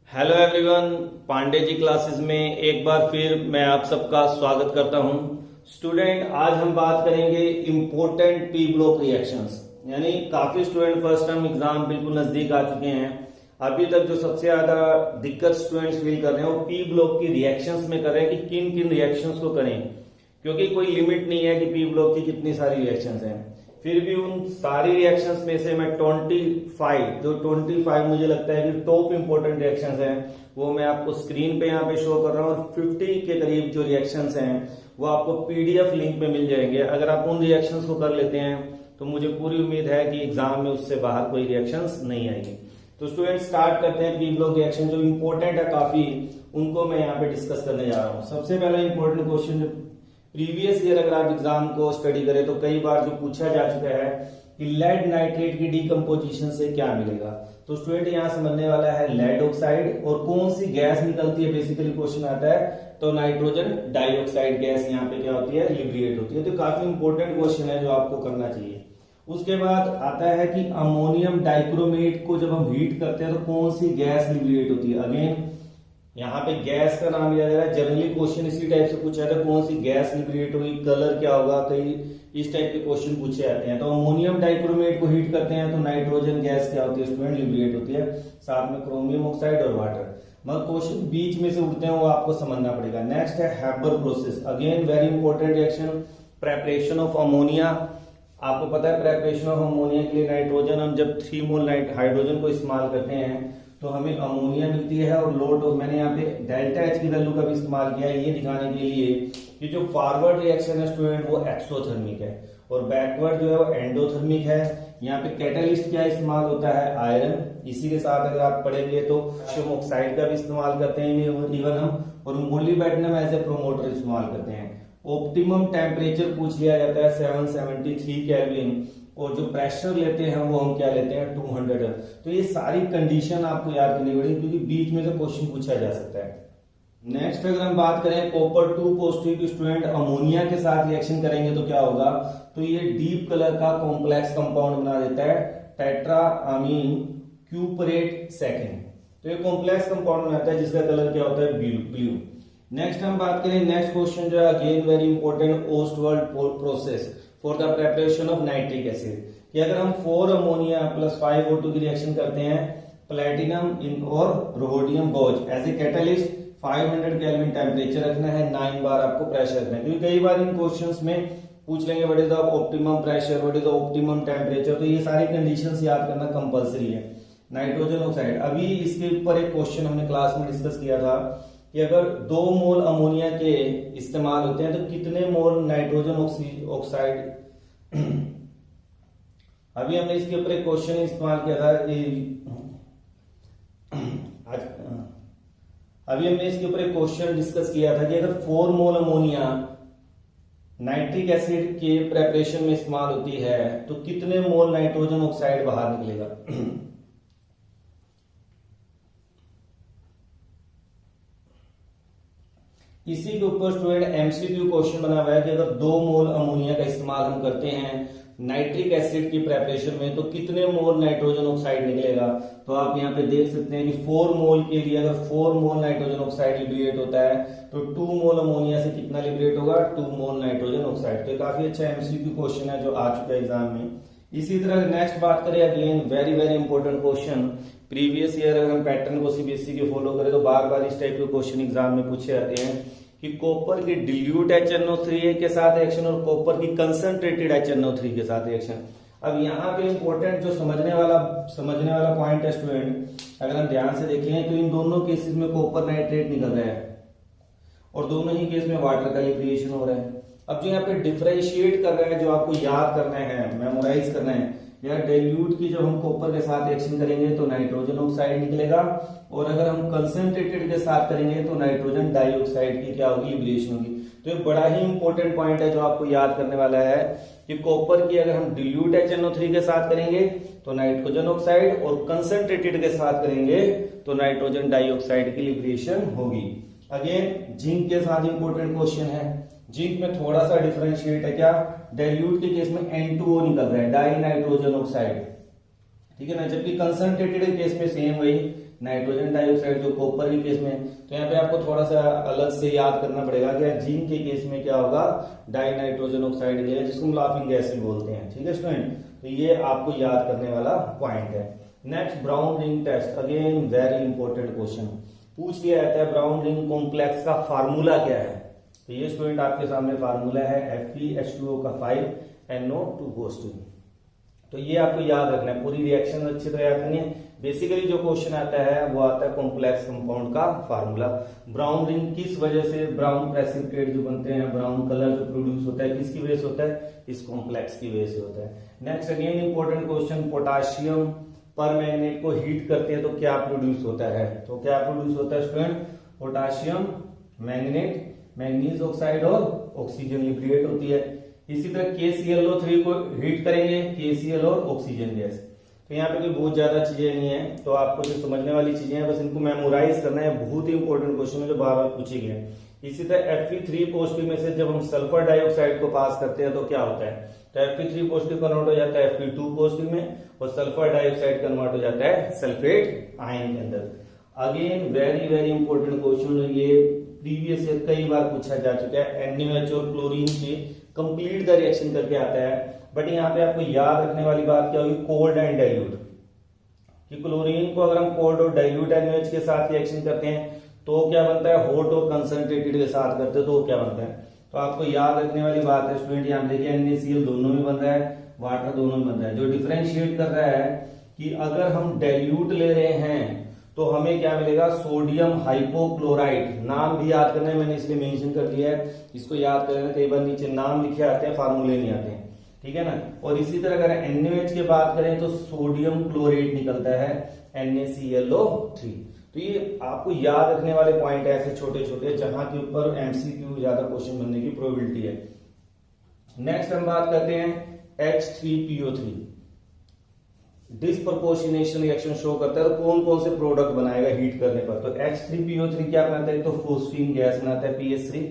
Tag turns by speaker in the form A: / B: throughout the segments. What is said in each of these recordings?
A: Hello everyone, Pandey ji classes में एक बार फिर मैं आप सबका स्वागत करता हूं। स्टूडेंट, आज हम बात करेंगे इम्पोर्टेंट पी ब्लॉक रिएक्शंस। यानी काफी स्टूडेंट फर्स्ट टर्म एग्जाम बिल्कुल नजदीक आ चुके हैं। अभी तक जो सबसे ज्यादा दिक्कत स्टूडेंट्स फील कर रहे हैं वो पी ब्लॉक की रिएक्शंस में कर रहे हैं कि किन किन रिएक्शंस को करें, क्योंकि कोई लिमिट नहीं है कि पी ब्लॉक की कितनी सारी रिएक्शंस हैं। फिर भी उन सारी रिएक्शंस में से मैं 25 मुझे लगता है कि टॉप इंपोर्टेंट रिएक्शंस हैं वो मैं आपको स्क्रीन पे यहाँ पे शो कर रहा हूँ। और 50 के करीब जो रिएक्शंस हैं वो आपको पीडीएफ लिंक पे मिल जाएंगे। अगर आप उन रिएक्शंस को कर लेते हैं तो मुझे पूरी उम्मीद है कि एग्जाम में उससे बाहर कोई रिएक्शंस नहीं आएगी। तो स्टूडेंट, स्टार्ट करते हैं। पी ब्लॉक रिएक्शन जो इंपॉर्टेंट है काफी, उनको मैं यहाँ पे डिस्कस करने जा रहा हूँ। सबसे पहला इंपॉर्टेंट क्वेश्चन, प्रीवियस ईयर अगर आप एग्जाम को स्टडी करें तो कई बार जो पूछा जा चुका है कि लेड नाइट्रेट की डीकम्पोजिशन से क्या मिलेगा। तो स्टूडेंट यहाँ समझने वाला है लेड ऑक्साइड और कौन सी गैस निकलती है। बेसिकली क्वेश्चन आता है तो नाइट्रोजन डाइऑक्साइड गैस यहाँ पे क्या होती है, लिब्रेट होती है। तो काफी इंपॉर्टेंट क्वेश्चन है जो आपको करना चाहिए। उसके बाद आता है कि अमोनियम डाइक्रोमेट को जब हम हीट करते हैं तो कौन सी गैस लिब्रेट होती है। अगेन यहाँ पे गैस का नाम लिया जा रहा है। जनरली क्वेश्चन इसी टाइप से पूछा जाता है, कौन सी गैस लिब्रेट हुई, कलर क्या होगा, कई इस टाइप के क्वेश्चन पूछे जाते हैं। तो अमोनियम डाइक्रोमेट को हीट करते हैं तो नाइट्रोजन गैस क्या होती है स्टूडेंट, लिब्रेट होती है, साथ में क्रोमियम ऑक्साइड और वाटर। मगर क्वेश्चन बीच में से उठते हैं वो आपको समझना पड़ेगा। नेक्स्ट है Haber process. Again very important reaction, preparation of ammonia. आपको पता है प्रेपरेशन ऑफ अमोनिया के लिए नाइट्रोजन, हम जब 3 मोल हाइड्रोजन को इस्तेमाल करते हैं तो हमें अमोनिया मिलती है। और लोड, मैंने यहाँ पे डेल्टा एच की वैल्यू का भी इस्तेमाल किया है ये दिखाने के लिए कि जो फॉरवर्ड रिएक्शन है स्टूडेंट वो एक्सोथर्मिक है और बैकवर्ड जो है वो एंडोथर्मिक है। यहाँ पे कैटलिस्ट क्या इस्तेमाल होता है, आयरन। इसी के साथ अगर आप पढ़ेंगे तो कैल्शियम ऑक्साइड का भी इस्तेमाल करते हैं इवन हम, और मोलिब्डेनम एज ए प्रोमोटर इस्तेमाल करते हैं। ऑप्टिमम टेम्परेचर पूछ लिया जाता है 773 केल्विन, और जो प्रेशर लेते हैं वो हम क्या लेते हैं 200। तो ये सारी कंडीशन आपको याद करनी पड़ेगी क्योंकि बीच में से क्वेश्चन पूछा जा सकता है। नेक्स्ट अगर हम बात करें कॉपर 2 पॉजिटिव स्टूडेंट अमोनिया के साथ रिएक्शन करेंगे तो क्या होगा, तो ये डीप कलर का कॉम्प्लेक्स कंपाउंड बना देता है, टेट्रा अमीन क्यूपरेट सेकेंड। तो ये कॉम्प्लेक्स कंपाउंड बनाता है जिसका कलर क्या होता है, ब्लू। नेक्स्ट हम बात करें, नेक्स्ट क्वेश्चन जो है again very important, Ostwald process for the preparation of nitric acid. कि अगर हम 4 अमोनिया प्लस 5 O2 की रिएक्शन करते हैं प्लेटिनम और rhodium gauze as a catalyst, 500 kelvin temperature रखना है, 9 बार आपको प्रेशर रखना है। क्योंकि कई बार इन क्वेश्चंस में पूछ लेंगे what is the optimum pressure, what is the optimum temperature. तो ये सारी कंडीशंस याद करना कंपलसरी है। नाइट्रोजन ऑक्साइड, अभी इसके ऊपर एक क्वेश्चन हमने क्लास में डिस्कस किया था कि अगर 2 मोल अमोनिया के इस्तेमाल होते हैं तो कितने मोल नाइट्रोजन ऑक्साइड। अभी हमने इसके ऊपर एक क्वेश्चन इस्तेमाल किया था, अभी हमने इसके ऊपर एक क्वेश्चन डिस्कस किया था कि अगर 4 मोल अमोनिया नाइट्रिक एसिड के प्रेपरेशन में इस्तेमाल होती है तो कितने मोल नाइट्रोजन ऑक्साइड बाहर निकलेगा। इसी के ऊपर स्टूडेंट एमसीक्यू क्वेश्चन बना हुआ है कि अगर 2 मोल अमोनिया का इस्तेमाल हम करते हैं नाइट्रिक एसिड की प्रेपरेशन में तो कितने मोल नाइट्रोजन ऑक्साइड निकलेगा। तो आप यहाँ पे देख सकते हैं कि 4 मोल के लिए अगर 4 मोल नाइट्रोजन ऑक्साइड लिबरेट होता है तो 2 मोल अमोनिया से कितना लिबरेट होगा, 2 मोल नाइट्रोजन ऑक्साइड। तो काफी अच्छा एमसीक्यू क्वेश्चन है जो आ चुका है एग्जाम में। इसी तरह नेक्स्ट बात करें, again very very important question, previous year अगर हम पैटर्न को सीबीएसई के फॉलो करें तो बार बार इस टाइप के क्वेश्चन एग्जाम में पूछे जाते हैं कि कॉपर की डिल्यूट HNO3 के साथ रिएक्शन और कॉपर की कंसंट्रेटेड HNO3 के साथ रिएक्शन। अब यहाँ पे इंपॉर्टेंट जो समझने वाला पॉइंट है स्टूडेंट, अगर हम ध्यान से देखें तो इन दोनों केसेस में कॉपर नाइट्रेट निकल रहा है और दोनों ही केस में वाटर का लिब्रेशन हो रहा है। अब जो यहाँ पे डिफरेंशिएट कर रहा है, जो आपको याद करना है, मेमोराइज करना है, या डाइल्यूट की जब हम कॉपर के साथ रिएक्शन करेंगे तो नाइट्रोजन ऑक्साइड निकलेगा, और अगर हम कंसंट्रेटेड के साथ करेंगे तो नाइट्रोजन डाइऑक्साइड की क्या होगी, लिब्रेशन होगी। तो ये बड़ा ही इंपॉर्टेंट पॉइंट है जो आपको याद करने वाला है कि कॉपर की अगर हम डिल्यूट HNO3 के साथ करेंगे तो नाइट्रोजन ऑक्साइड, और कंसंट्रेटेड के साथ करेंगे तो नाइट्रोजन डाइऑक्साइड की लिब्रेशन होगी। अगेन जिंक के साथ इंपॉर्टेंट क्वेश्चन है। जिंक में थोड़ा सा डिफरेंशिएट है, क्या, डाइल्यूट के केस में N2O निकल रहा है, डाई नाइट्रोजन ऑक्साइड, ठीक है ना, जबकि कंसंट्रेटेड केस में सेम वही नाइट्रोजन डाइऑक्साइड जो कॉपर के केस में। तो यहाँ पे आपको थोड़ा सा अलग से याद करना पड़ेगा कि जिंक के केस में क्या होगा, डाई नाइट्रोजन ऑक्साइड गैस, जिसको हम लाफिंग गैस भी बोलते हैं। ठीक है स्टूडेंट, तो ये आपको याद करने वाला पॉइंट है। Next, brown ring test, again very important question पूछ लिया जाता है। ब्राउन रिंग कॉम्प्लेक्स का फार्मूला क्या है? तो ये स्टूडेंट आपके सामने फार्मूला है FeH2O का 5NO2 तो ये आपको याद रखना है, पूरी रिएक्शन अच्छी तरह याद करनी है। बेसिकली जो क्वेश्चन आता है वो आता है कॉम्प्लेक्स कंपाउंड का फार्मूला। ब्राउन रिंग किस वजह से, ब्राउन प्रेसिपिटेट जो बनते हैं, ब्राउन कलर जो प्रोड्यूस होता है, किसकी वजह से होता है? इस कॉम्प्लेक्स की वजह से होता है। Next again important question, potassium पर मैग्नेट को हीट करते हैं तो क्या प्रोड्यूस होता है? तो क्या प्रोड्यूस होता है student? Potassium, magnet, manganese oxide और ऑक्सीजन लिब्रेट होती है। इसी तरह KClO3 को हीट करेंगे, KCl और ऑक्सीजन गैस। तो यहाँ पे कोई बहुत ज्यादा चीजें नहीं है, तो आपको जो समझने वाली चीजें हैं बस इनको मेमोराइज करना है। बहुत ही इंपॉर्टेंट क्वेश्चन है जो बार बार पूछे गए हैं। इसी तरह Fe3 पॉजिटिव में से जब हम सल्फर डाइऑक्साइड को पास करते हैं तो क्या होता है? तो Fe3 पॉजिटिव कन्वर्ट हो जाता है Fe2 पॉजिटिव में, और सल्फर डाइऑक्साइड कन्वर्ट हो जाता है सल्फेट आयन के अंदर। Again very very important question, ये प्रीवियस ईयर कई बार पूछा जा चुका है। NaOH और क्लोरीन के कंप्लीट द रिएक्शन करके आता है, बट यहाँ पे आपको याद रखने वाली बात क्या होगी? कोल्ड एंड डाइल्यूट, कि क्लोरीन को अगर हम कोल्ड और डाइल्यूट NaOH के साथ रिएक्शन करते हैं तो क्या बनता है? हॉट और कंसंट्रेटेड के साथ करते हैं तो क्या बनता है? तो आपको याद रखने वाली बात है स्टूडेंट, यहाँ देखिए NaCl दोनों में बन रहा है, वाटर दोनों में बन रहा है। जो डिफरेंशिएट कर रहा है कि अगर हम डाइल्यूट ले रहे हैं तो हमें क्या मिलेगा? Sodium hypochlorite. नाम भी याद करना है, मैंने इसलिए मेंशन कर दिया है, इसको याद करना। कई बार नीचे नाम लिखे आते हैं, फार्मूले नहीं आते हैं, ठीक है ना। और इसी तरह अगर NaOH की बात करें तो सोडियम क्लोरेट निकलता है NaClO3। तो ये आपको याद रखने वाले पॉइंट है ऐसे छोटे छोटे, जहां के ऊपर MCQ ज्यादा क्वेश्चन बनने की प्रोबेबिलिटी है। नेक्स्ट हम बात करते हैं H3PO3। डिस्प्रपोर्शनेशन रिएक्शन शो करता है, तो कौन कौन से प्रोडक्ट बनाएगा हीट करने पर? तो H3PO3 क्या बनाता है? तो फोस्फीन गैस बनाता है PH3,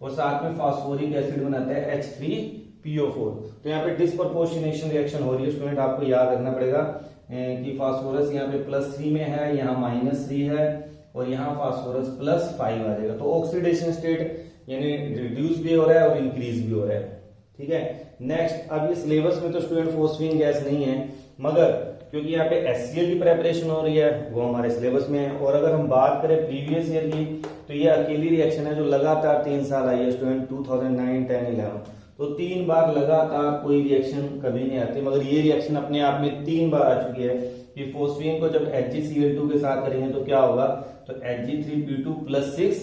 A: और साथ में फास्फोरिक एसिड बनाता है H3PO4। तो यहाँ पे डिस्प्रपोर्शनेशन रिएक्शन हो रही है स्टूडेंट, आपको याद रखना पड़ेगा कि फास्फोरस यहाँ पे +3 में है, यहाँ -3 है, और यहाँ फास्फोरस +5 आ जाएगा। तो ऑक्सीडेशन स्टेट यानी रिड्यूस भी हो रहा है और इंक्रीज भी हो रहा है, ठीक है। नेक्स्ट, अब ये सिलेबस में तो स्टूडेंट फोस्फीन गैस नहीं है, मगर क्योंकि यहाँ पे HCl की प्रेपरेशन हो रही है वो हमारे सिलेबस में है। और अगर हम बात करें प्रीवियस ईयर की, तो ये अकेली रिएक्शन है जो लगातार 3 साल आई है स्टूडेंट, 2009, 10, 11। तो 3 बार लगातार कोई रिएक्शन कभी नहीं आती, मगर ये रिएक्शन अपने आप में 3 बार आ चुकी है कि फोस्फीन को जब HgCl2 के साथ करेंगे तो क्या होगा? तो Hg3P2 + 6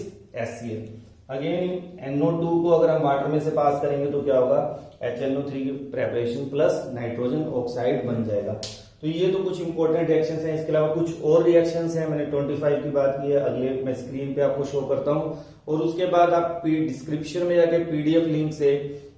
A: HCl। अगेन NO2 को अगर हम वाटर में से पास करेंगे तो क्या होगा? HNO3 की प्रेपरेशन प्लस नाइट्रोजन ऑक्साइड बन जाएगा। तो ये तो कुछ इंपॉर्टेंट रिएक्शंस हैं। इसके अलावा कुछ और रिएक्शंस हैं, मैंने 25 की बात की है, अगले मैं स्क्रीन पे आपको शो करता हूं। और उसके बाद आप डिस्क्रिप्शन में जाके PDF लिंक से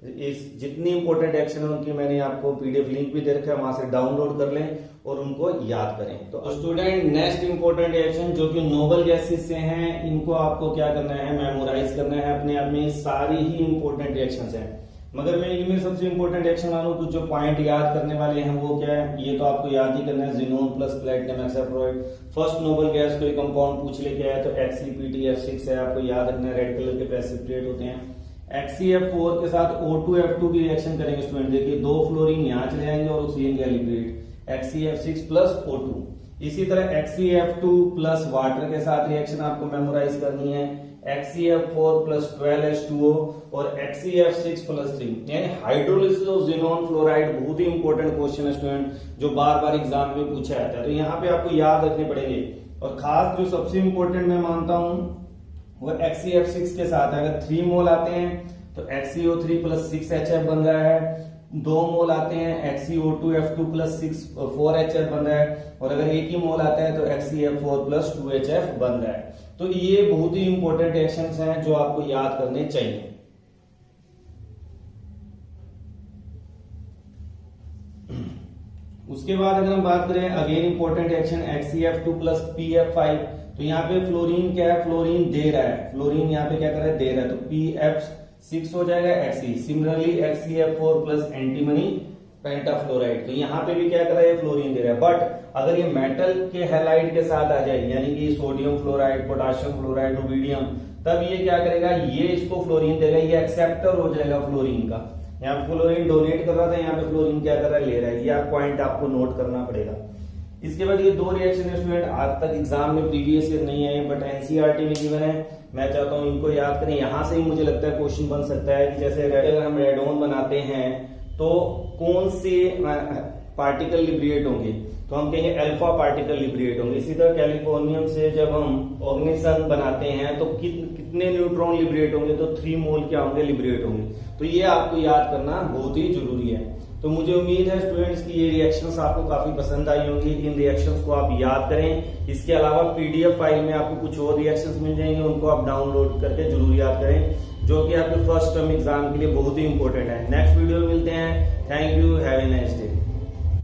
A: इस जितनी इंपॉर्टेंट रिएक्शन है उनकी मैंने आपको PDF लिंक भी दे रखा है, वहां से डाउनलोड कर लें और उनको याद करें। तो स्टूडेंट, नेक्स्ट इंपॉर्टेंट रिएक्शन जो कि नोबल गैसेस से हैं, इनको आपको क्या करना है? मेमोराइज करना है अपने आप में। सारी ही इंपॉर्टेंट रिएक्शंस हैं, मगर मैं इनमें सबसे इंपॉर्टेंट रिएक्शन मानूं तो जो पॉइंट याद करने वाले हैं वो क्या है? ये तो आपको याद ही करना है, xenon plus platinum hexafluoride. First noble gas कोई कंपाउंड पूछ ले क्या है तो HCPTF6 है, आपको याद रखना है। रेड कलर के प्रेसिपिटेट होते हैं। HCF4 के साथ O2F2 की रिएक्शन करेंगे स्टूडेंट, देखिए 2 फ्लोरीन यहाँ चले जाएंगे और ऑक्सीजन का लिब्रेट HCF6 + O2। इसी तरह HCF2 प्लस वाटर के साथ रिएक्शन आपको मेमोराइज करनी है, HCF4 + 12H2O और HCF6 + 3, यानी हाइड्रोलिसिस ऑफ ज़ीनोन फ्लोराइड। बहुत ही इंपॉर्टेंट क्वेश्चन है स्टूडेंट, जो बार बार एग्जाम में पूछा जाता है, तो यहाँ पे आपको याद रखने पड़ेंगे। और खास जो सबसे इंपॉर्टेंट मैं मानता हूं वो HCF6 के साथ है। अगर 3 मोल आते हैं तो HCO3 + 6HF बन रहा है, 2 मोल आते हैं HCO2F2 + 4HF बन रहा है, और अगर 1 ही मोल आता है तो HCF4 + 2HF बन रहा है। तो ये बहुत ही इंपॉर्टेंट रिएक्शंस हैं जो आपको याद करने चाहिए। उसके बाद अगर हम बात करें again important reaction HCF2 + PF5, तो यहाँ पे फ्लोरीन क्या है? फ्लोरीन दे रहा है, फ्लोरीन यहाँ पे क्या कर रहा है? दे रहा है, तो PF6 हो जाएगा Xe। Similarly HCF4 + antimony पेंटाफ्लोराइड। तो यहाँ पे भी क्या कर रहा है, फ्लोरीन दे रहा है। बट अगर ये मेटल के हैलाइड के साथ आ जाए, यानी कि sodium fluoride, potassium fluoride, rubidium, तब ये क्या करेगा, ये इसको फ्लोरीन देगा, ये एक्सेप्टर हो जाएगा फ्लोरीन का। यहाँ पे फ्लोरीन डोनेट कर रहा था, यहाँ पे फ्लोरीन क्या कर रहा है, ले रहा है। ये आप पॉइंट आपको नोट करना पड़ेगा। इसके बाद ये दो रिएक्शन है स्टूडेंट, आज तक एग्जाम में प्रीवियस ईयर नहीं है बट एनसीईआरटी में गिवन है। मैं चाहता हूँ इनको याद करें। यहाँ से ही मुझे लगता है क्वेश्चन बन सकता है कि जैसे अगर हम रेडोन बनाते हैं तो कौन से पार्टिकल लिब्रेट होंगे, तो हम कहेंगे अल्फा पार्टिकल लिब्रेट होंगे। इसी तरह कैलिफोर्नियम से जब हम ऑर्गेनिज्म बनाते हैं तो कितने न्यूट्रॉन लिब्रेट होंगे, तो 3 मोल क्या होंगे, लिब्रेट होंगे। तो ये आपको याद करना बहुत ही जरूरी है। तो मुझे उम्मीद है स्टूडेंट्स की ये रिएक्शंस आपको काफी पसंद आई होंगी। इन रिएक्शंस को आप याद करें। इसके अलावा पीडीएफ फाइल में आपको कुछ और रिएक्शंस मिल जाएंगे, उनको आप डाउनलोड करके जरूर याद करें, जो कि आपके फर्स्ट टर्म एग्जाम के लिए बहुत ही इंपॉर्टेंट है। नेक्स्ट वीडियो में मिलते हैं। Thank you, have a nice day.